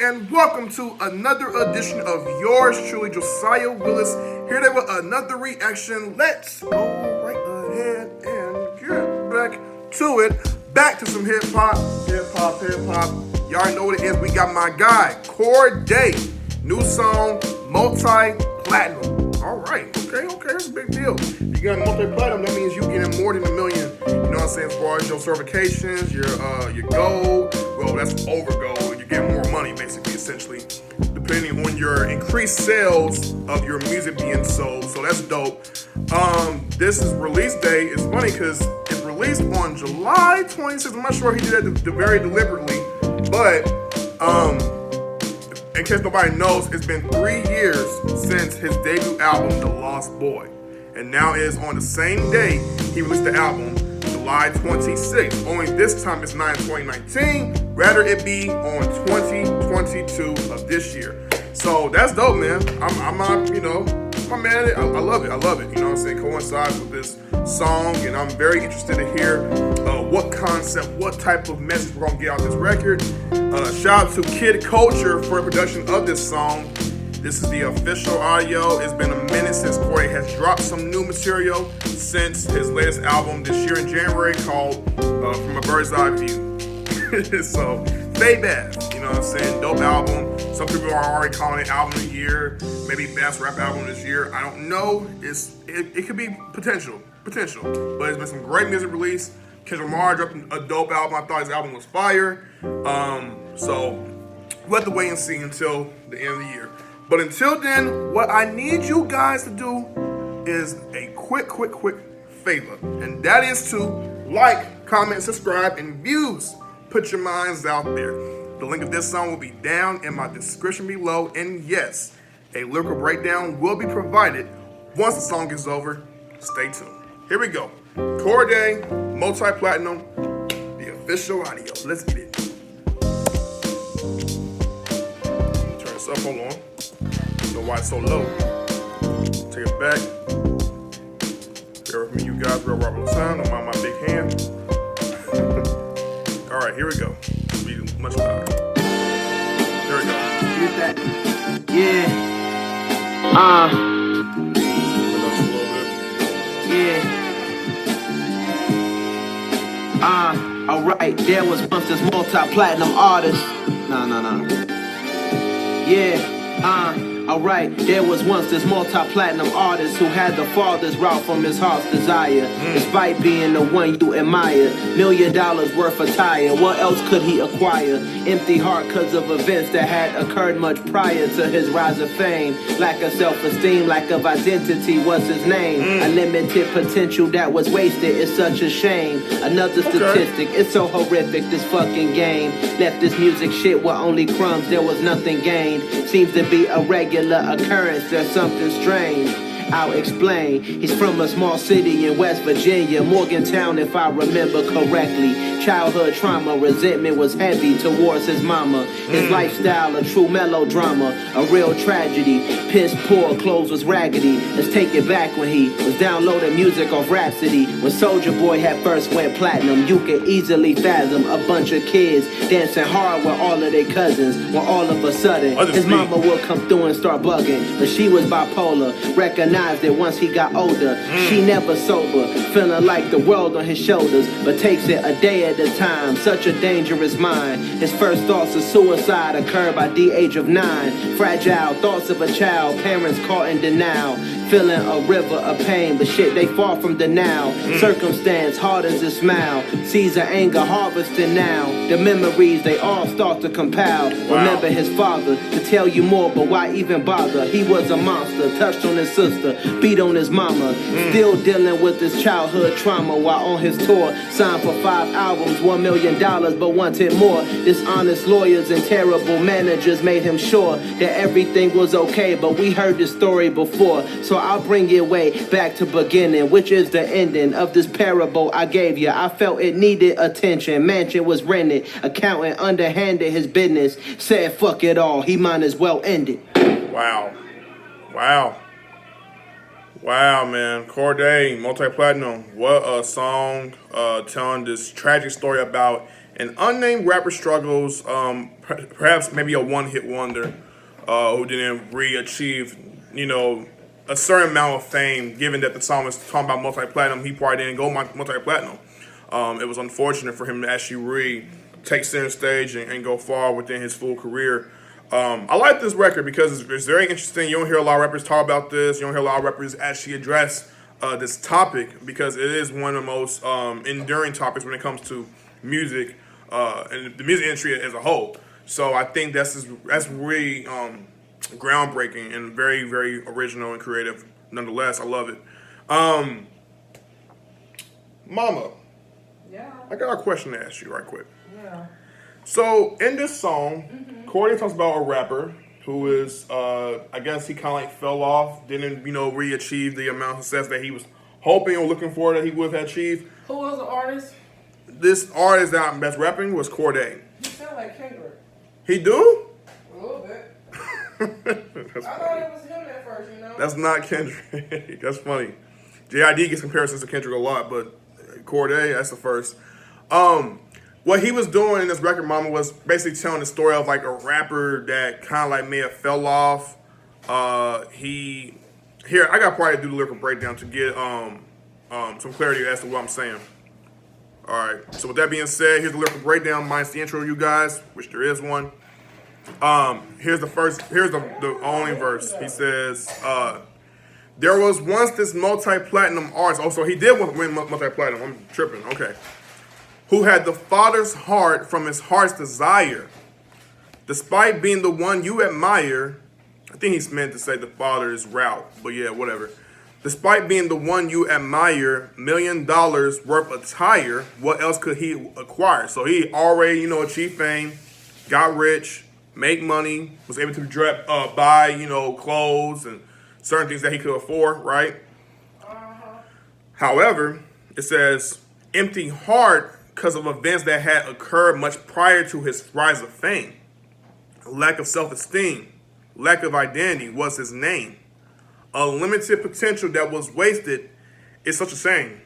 and welcome to another edition of yours truly, Josiah Willis, here today with another reaction. Let's go right ahead and get back to it. Back to some hip hop. Y'all already know what it is. We got my guy, Cordae. New song, multi-platinum. All right, okay, that's a big deal. You got multi-platinum, that means you getting more than 1 million. You know what I'm saying? As far as your certifications, your gold, well, that's over gold. You get more money, basically, essentially, depending on your increased sales of your music being sold. So that's dope. This is release day. It's funny because it's released on July 26th. I'm not sure he did that very deliberately, but in case nobody knows, it's been 3 years since his debut album, The Lost Boy. And now it is on the same day he released the album, July 26th. Only this time it's not in 2019, rather it be on 2022 of this year. So that's dope, man. I'm not, I'm mad at it. I love it. You know what I'm saying? Coincides with this song, and I'm very interested to hear what concept, what type of message we're gonna get out of this record. Shout out to Kid Culture for the production of this song. This is the official audio. It's been a minute since Cordae has dropped some new material since his latest album this year in January called From a Bird's Eye View. So, Fade Bath, you know what I'm saying? Dope album. Some people are already calling it album of the year, maybe best rap album this year. I don't know. It could be potential, but it's been some great music released. Kendrick Lamar dropped a dope album. I thought his album was fire. So we'll have to wait and see until the end of the year. But until then, what I need you guys to do is a quick favor, and that is to like, comment, subscribe, and views. Put your minds out there. The link of this song will be down in my description below, and yes, a lyrical breakdown will be provided once the song is over. Stay tuned. Here we go. Cordae, multi-platinum, the official audio. Let's get it. Turn this up, hold on. Don't know why it's so low. Take it back. Bear with me, you guys. Real Robert time. Don't mind my big hand. All right, here we go. Be much louder. There we go. Get that. Yeah. Yeah. Alright, there was once this multi-platinum artist. No. Yeah. Alright, there was once this multi-platinum artist who had the farthest route from his heart's desire. Despite being the one you admire, $1 million worth of tire, what else could he acquire? Empty heart cause of events that had occurred much prior to his rise of fame. Lack of self-esteem, lack of identity was his name. Unlimited potential that was wasted is such a shame. Another statistic, it's so horrific, this fucking game. Left this music shit with only crumbs, there was nothing gained. Seems to be a regular occurrence, there's something strange. I'll explain. He's from a small city in West Virginia, Morgantown if I remember correctly. Childhood trauma, resentment was heavy towards his mama. His lifestyle, a true melodrama, a real tragedy. Piss poor, clothes was raggedy. Let's take it back when he was downloading music off Rhapsody. When Soulja Boy had first went platinum, you could easily fathom a bunch of kids dancing hard with all of their cousins. When all of a sudden, his mama would come through and start bugging. But she was bipolar, recognized it once he got older. She never sober, feeling like the world on his shoulders, but takes it a day at a time. Such a dangerous mind. His first thoughts of suicide occurred by the age of 9. Fragile thoughts of a child, parents caught in denial. Feeling a river of pain, but shit, they far from denial. Circumstance hardens his smile. Sees the anger harvesting now. The memories, they all start to compile. Remember his father, to tell you more, but why even bother? He was a monster, touched on his sister, beat on his mama. Still dealing with his childhood trauma while on his tour. Signed for 5 albums, $1 million, but wanted more. Dishonest lawyers and terrible managers made him sure that everything was okay, but we heard this story before. So I'll bring it way back to beginning, which is the ending of this parable I gave you. I felt it needed attention. Mansion was rented. Accountant underhanded his business. Said fuck it all. He might as well end it. Wow, man. Cordae, multi-platinum. What a song telling this tragic story about An unnamed rapper struggles, perhaps maybe a one-hit wonder, who didn't re-achieve, a certain amount of fame. Given that the song was talking about multi-platinum, he probably didn't go multi-platinum. It was unfortunate for him to actually take center stage and go far within his full career. I like this record because it's very interesting. You don't hear a lot of rappers talk about this. You don't hear a lot of rappers actually address this topic because it is one of the most enduring topics when it comes to music and the music industry as a whole. So I think that's really groundbreaking and very, very original and creative. Nonetheless, I love it. Mama, Yeah. I got a question to ask you right quick. Yeah. So in this song, Cordae talks about a rapper who is, I guess he kind of like fell off, didn't, re-achieve the amount of success that he was hoping or looking for that he would have achieved. Who was the artist? This artist that's rapping was Cordae. He sound like Kendrick. He do? A little bit. That's I thought funny. it was him at first, That's not Kendrick. That's funny. JID gets comparisons to Kendrick a lot, but Cordae, that's the first. What he was doing in this record, Mama, was basically telling the story of like a rapper that kind of like may have fell off. Here, I got probably to do the lyrical breakdown to get some clarity as to what I'm saying. All right. So with that being said, here's the lyrical breakdown minus the intro, you guys, which there is one. Here's the only verse. He says, there was once this multi-platinum artist. Oh, so he did win multi-platinum. I'm tripping. Okay. Who had the father's heart from his heart's desire. Despite being the one you admire, I think he's meant to say the father's route, but yeah, whatever. Despite being the one you admire, $1 million worth of attire, what else could he acquire? So he already, achieved fame, got rich, make money, was able to buy, clothes and certain things that he could afford, right? However, it says, empty heart because of events that had occurred much prior to his rise of fame. Lack of self-esteem, lack of identity was his name. Unlimited potential that was wasted is such a shame.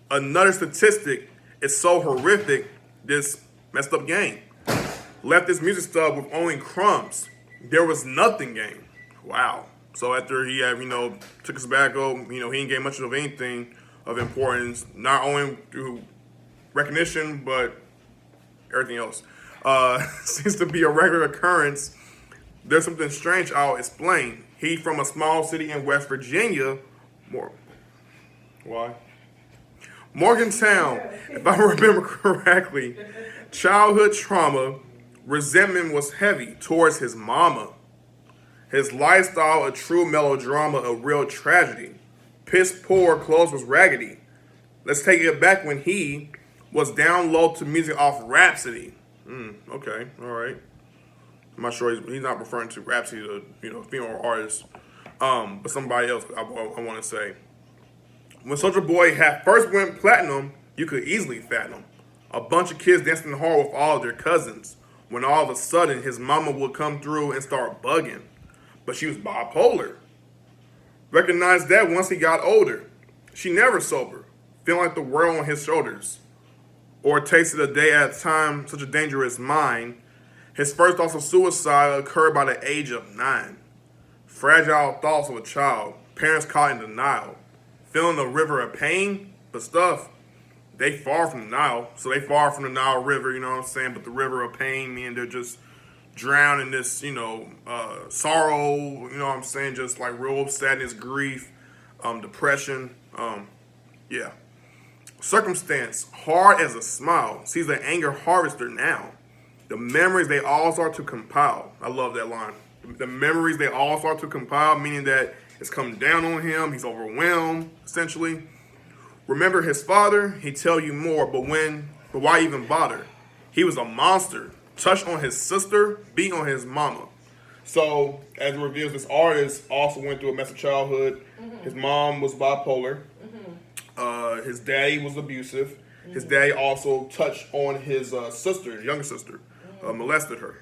Another statistic is so horrific, this messed up game. Left his music stub with only crumbs. There was nothing gained. Wow. So after he had, took his tobacco, he didn't gain much of anything of importance, not only through recognition, but everything else. Seems to be a regular occurrence. There's something strange I'll explain. He from a small city in West Virginia. Why? Morgantown, if I remember correctly. Childhood trauma, resentment was heavy towards his mama. His lifestyle a true melodrama, a real tragedy. Piss poor, clothes was raggedy. Let's take it back when he was down low to music off Rhapsody. Okay, all right. I'm not sure he's not referring to Rhapsody, the female artist, but somebody else. I want to say, when Soulja Boy had first went platinum, you could easily fathom a bunch of kids dancing in the hall with all of their cousins. When all of a sudden his mama would come through and start bugging, but she was bipolar. Recognized that once he got older. She never sober, feeling like the world on his shoulders, or tasted a day at a time. Such a dangerous mind. His first thoughts of suicide occurred by the age of 9. Fragile thoughts of a child, parents caught in denial, feeling the river of pain, but stuff, they far from the Nile. So they far from the Nile River, you know what I'm saying? But the river of pain, meaning they're just drowned in this, sorrow, you know what I'm saying? Just like real sadness, grief, depression, yeah. Circumstance, hard as a smile, sees the anger harvester now. The memories they all start to compile. I love that line. The memories they all start to compile, meaning that it's come down on him. He's overwhelmed, essentially. Remember his father, he'd tell you more, but why even bother? He was a monster. Touched on his sister, beat on his mama. So, as it reveals, this artist also went through a messy childhood. His mom was bipolar. His daddy was abusive. His daddy also touched on his sister, younger sister, molested her.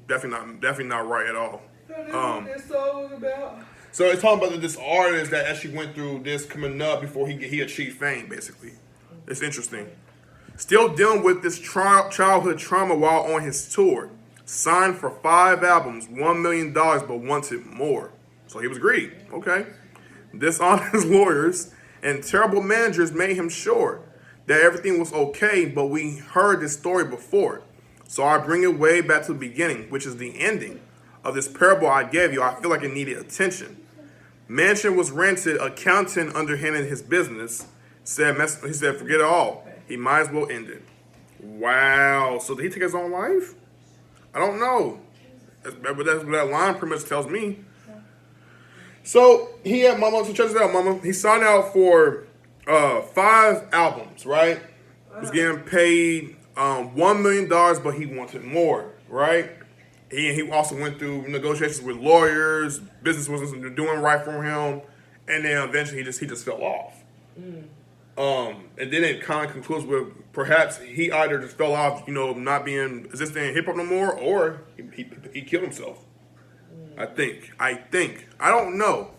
Definitely not right at all. This song was about. So it's talking about this artist that actually went through this coming up before he achieved fame. Basically, it's interesting. Still dealing with this childhood trauma while on his tour. Signed for 5 albums, $1 million, but wanted more. So he was greedy. Okay. Dishonest lawyers and terrible managers made him sure that everything was okay, but we heard this story before. So I bring it way back to the beginning, which is the ending of this parable I gave you. I feel like it needed attention. Mansion was rented, accountant underhanded his business. He said, forget it all. He might as well end it. Wow. So did he take his own life? I don't know. That's what that line pretty much tells me. So he had Mama. So check this out, Mama. He signed out for 5 albums, right? Was getting paid $1 million, but he wanted more, right? He also went through negotiations with lawyers. Business wasn't doing right for him, and then eventually he just fell off. And then it kind of concludes with perhaps he either just fell off, not being existing in hip hop no more, or he killed himself. I think. I don't know.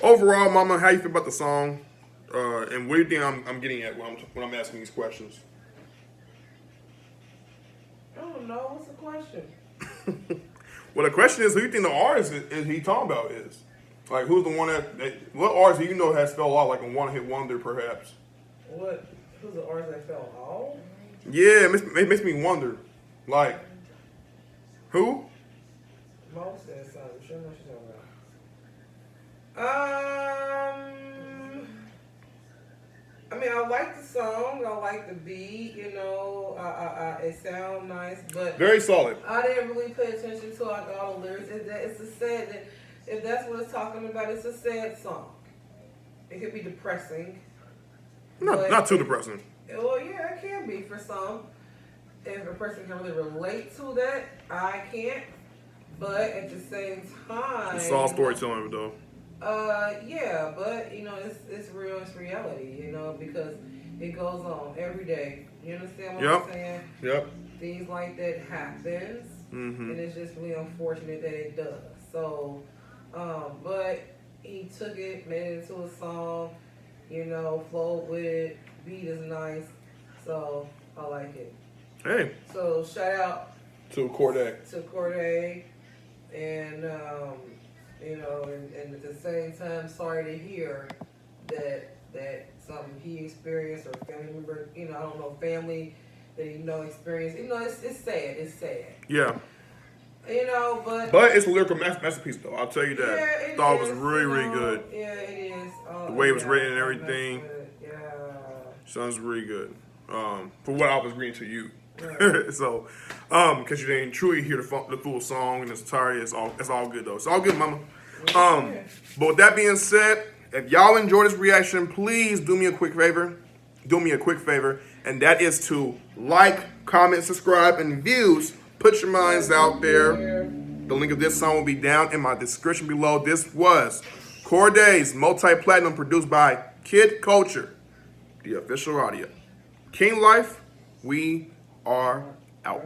Overall, Mama, how you feel about the song? And what do you think I'm getting at when I'm asking these questions? I don't know. What's the question? Well, the question is, who do you think the artist is he talking about is? Like, who's the one what artist do you know has fell off, like a one-hit wonder, perhaps? Who's the artist that fell off? Yeah, it makes me wonder. Like, who? Mo said something. Sure know what she's talking about. I mean, I like the song. I like the beat. It sounds nice, but Very solid. I didn't really pay attention to like all the lyrics. It's a sad. If that's what it's talking about, it's a sad song. It could be depressing. Not too depressing. Well, yeah, it can be for some. If a person can really relate to that, I can't. But at the same time, It's all storytelling, though. Yeah, but it's real, it's reality, because it goes on every day. You understand what I'm saying? Yep. Things like that happens, and it's just really unfortunate that it does. So, but he took it, made it into a song, flowed with it. Beat is nice, so I like it. Hey. So shout out To Cordae. And and at the same time, sorry to hear that something he experienced or family member, I don't know, family that experienced. It's sad. It's sad. Yeah. But it's a lyrical masterpiece, though. I'll tell you that. Yeah, I thought it was really, really good. Yeah, it is. The way it was written and everything. Yeah. Sounds really good. For what I was reading to you. Right. So, because you didn't truly hear the full song in its entirety, it's all good though. It's all good, Mama. But with that being said, if y'all enjoy this reaction, please do me a quick favor. And that is to like, comment, subscribe, and views. Put your minds out there. The link of this song will be down in my description below. This was Cordae's multi-platinum, produced by Kid Culture, the official audio. King Life, we are out.